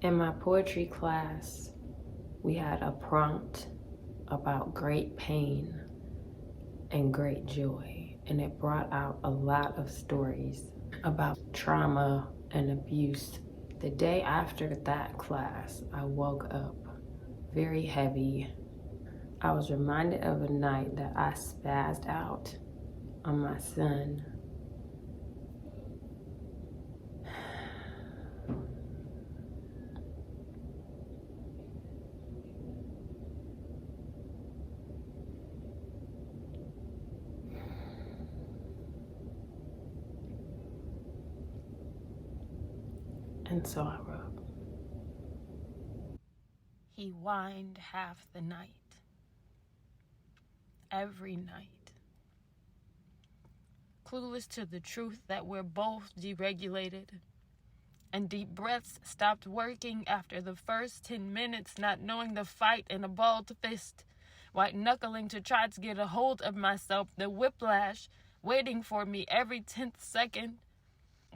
In my poetry class, we had a prompt about great pain and great joy, and it brought out a lot of stories about trauma and abuse. The day after that class, I woke up very heavy. I was reminded of a night that I spazzed out on my son. And so I wrote. He whined half the night, every night, clueless to the truth that we're both deregulated, and deep breaths stopped working after the first 10 minutes, not knowing the fight in a balled fist, white-knuckling to try to get a hold of myself, the whiplash waiting for me every 10th second,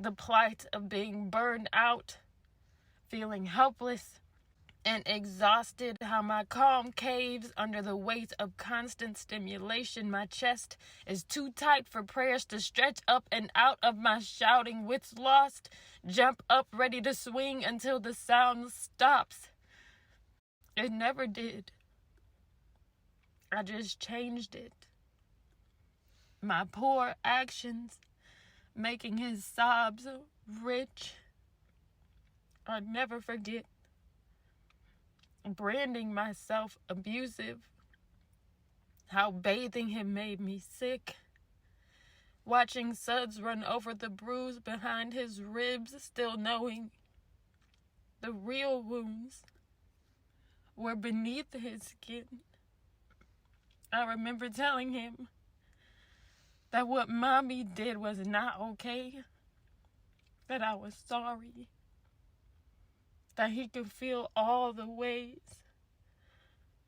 the plight of being burned out, feeling helpless and exhausted, how my calm caves under the weight of constant stimulation. My chest is too tight for prayers to stretch up and out of my shouting, wits lost, jump up ready to swing until the sound stops. It never did. I just changed it. My poor actions making his sobs rich. I'll never forget branding myself abusive, how bathing him made me sick, watching suds run over the bruise behind his ribs, still knowing the real wounds were beneath his skin. I remember telling him that what mommy did was not okay, that I was sorry, that he could feel all the ways.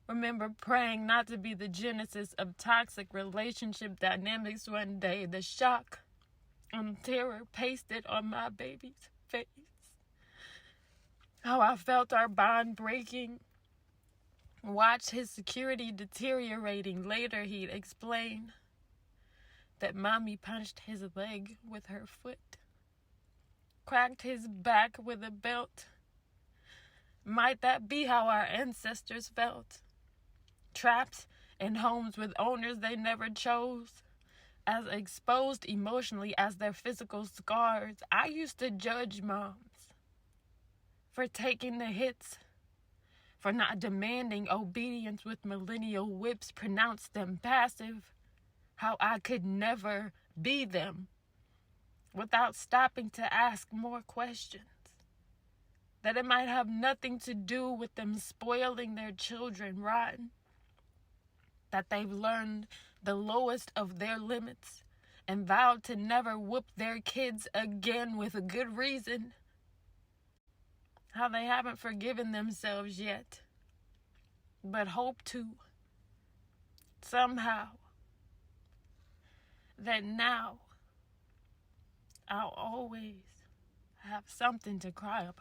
Remember praying not to be the genesis of toxic relationship dynamics one day, the shock and terror pasted on my baby's face. How I felt our bond breaking, watched his security deteriorating. Later he'd explain that mommy punched his leg with her foot, cracked his back with a belt. Might that be how our ancestors felt? Trapped in homes with owners they never chose, as exposed emotionally as their physical scars. I used to judge moms for taking the hits, for not demanding obedience with millennial whips, pronounced them passive, how I could never be them, without stopping to ask more questions. That it might have nothing to do with them spoiling their children rotten. That they've learned the lowest of their limits and vowed to never whoop their kids again with a good reason. How they haven't forgiven themselves yet, but hope to. Somehow. That now I'll always have something to cry about.